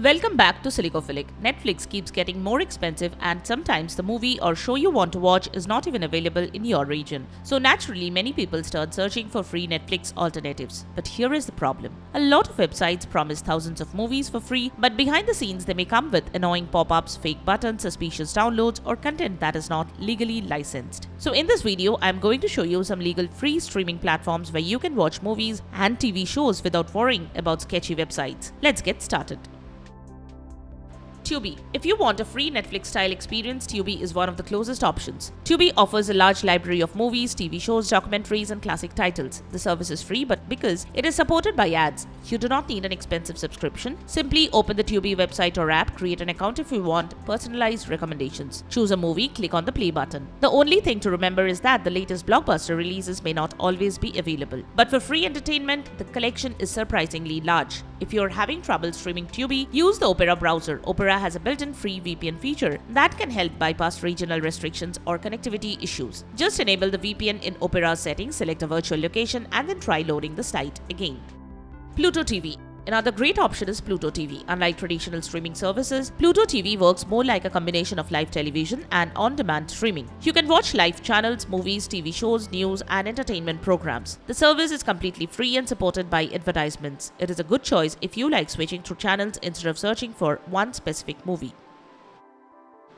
Welcome back to Silicophilic. Netflix keeps getting more expensive and sometimes the movie or show you want to watch is not even available in your region. So naturally, many people start searching for free Netflix alternatives. But here is the problem. A lot of websites promise thousands of movies for free, but behind the scenes they may come with annoying pop-ups, fake buttons, suspicious downloads, or content that is not legally licensed. So in this video, I am going to show you some legal free streaming platforms where you can watch movies and TV shows without worrying about sketchy websites. Let's get started. Tubi. If you want a free Netflix-style experience, Tubi is one of the closest options. Tubi offers a large library of movies, TV shows, documentaries, and classic titles. The service is free, but because it is supported by ads, you do not need an expensive subscription. Simply open the Tubi website or app, create an account if you want personalized recommendations. Choose a movie, click on the play button. The only thing to remember is that the latest blockbuster releases may not always be available. But for free entertainment, the collection is surprisingly large. If you're having trouble streaming Tubi, use the Opera browser. Opera has a built-in free VPN feature that can help bypass regional restrictions or connectivity issues. Just enable the VPN in Opera's settings, select a virtual location, and then try loading the site again. Pluto TV. Another great option is Pluto TV. Unlike traditional streaming services, Pluto TV works more like a combination of live television and on-demand streaming. You can watch live channels, movies, TV shows, news, and entertainment programs. The service is completely free and supported by advertisements. It is a good choice if you like switching through channels instead of searching for one specific movie.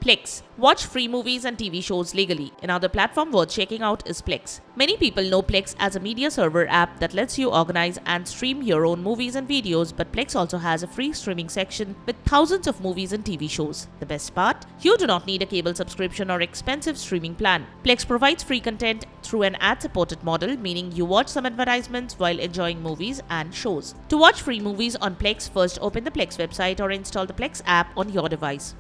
Plex. Watch free movies and TV shows legally. Another platform worth checking out is Plex. Many people know Plex as a media server app that lets you organize and stream your own movies and videos, but Plex also has a free streaming section with thousands of movies and TV shows. The best part? You do not need a cable subscription or expensive streaming plan. Plex provides free content through an ad-supported model, meaning you watch some advertisements while enjoying movies and shows. To watch free movies on Plex, first open the Plex website or install the Plex app on your device.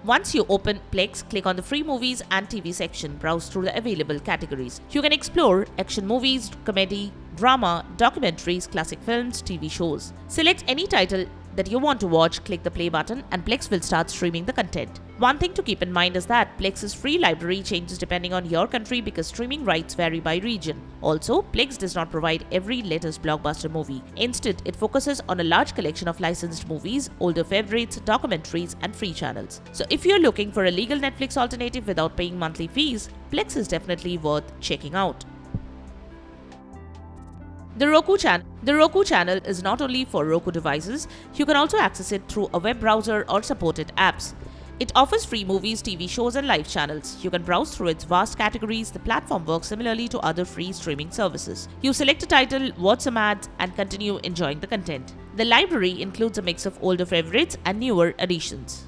Once you open Plex, click on the free movies and TV section. Browse through the available categories. You can explore action movies, comedy, drama, documentaries, classic films, TV shows. Select any title that you want to watch, click the play button, and Plex will start streaming the content. One thing to keep in mind is that Plex's free library changes depending on your country because streaming rights vary by region. Also, Plex does not provide every latest blockbuster movie. Instead, it focuses on a large collection of licensed movies, older favorites, documentaries, and free channels. So if you're looking for a legal Netflix alternative without paying monthly fees, Plex is definitely worth checking out. The Roku Channel is not only for Roku devices, you can also access it through a web browser or supported apps. It offers free movies, TV shows, and live channels. You can browse through its vast categories. The platform works similarly to other free streaming services. You select a title, watch some ads, and continue enjoying the content. The library includes a mix of older favorites and newer additions.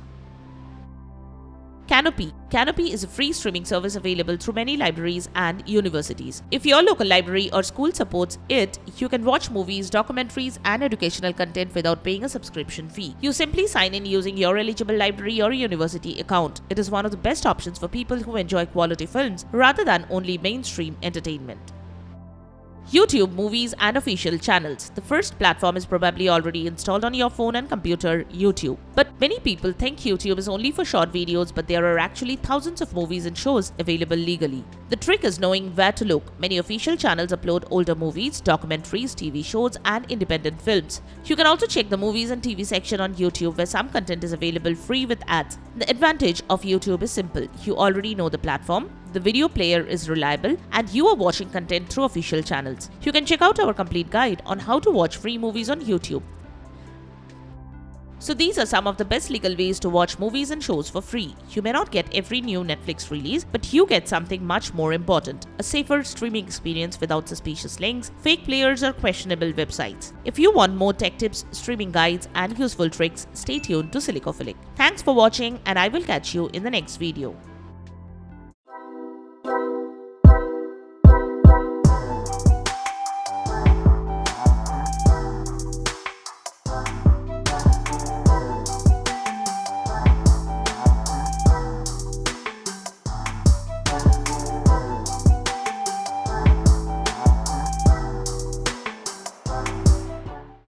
Kanopy. Kanopy is a free streaming service available through many libraries and universities. If your local library or school supports it, you can watch movies, documentaries, and educational content without paying a subscription fee. You simply sign in using your eligible library or university account. It is one of the best options for people who enjoy quality films rather than only mainstream entertainment. YouTube movies and official channels. The first platform is probably already installed on your phone and computer, YouTube. But many people think YouTube is only for short videos, but there are actually thousands of movies and shows available legally. The trick is knowing where to look. Many official channels upload older movies, documentaries, TV shows, and independent films. You can also check the movies and TV section on YouTube where some content is available free with ads. The advantage of YouTube is simple. You already know the platform, the video player is reliable, and you are watching content through official channels. You can check out our complete guide on how to watch free movies on YouTube. So these are some of the best legal ways to watch movies and shows for free. You may not get every new Netflix release, but you get something much more important: a safer streaming experience without suspicious links, fake players, or questionable websites. If you want more tech tips, streaming guides, and useful tricks, stay tuned to Silicophilic. Thanks for watching, and I will catch you in the next video.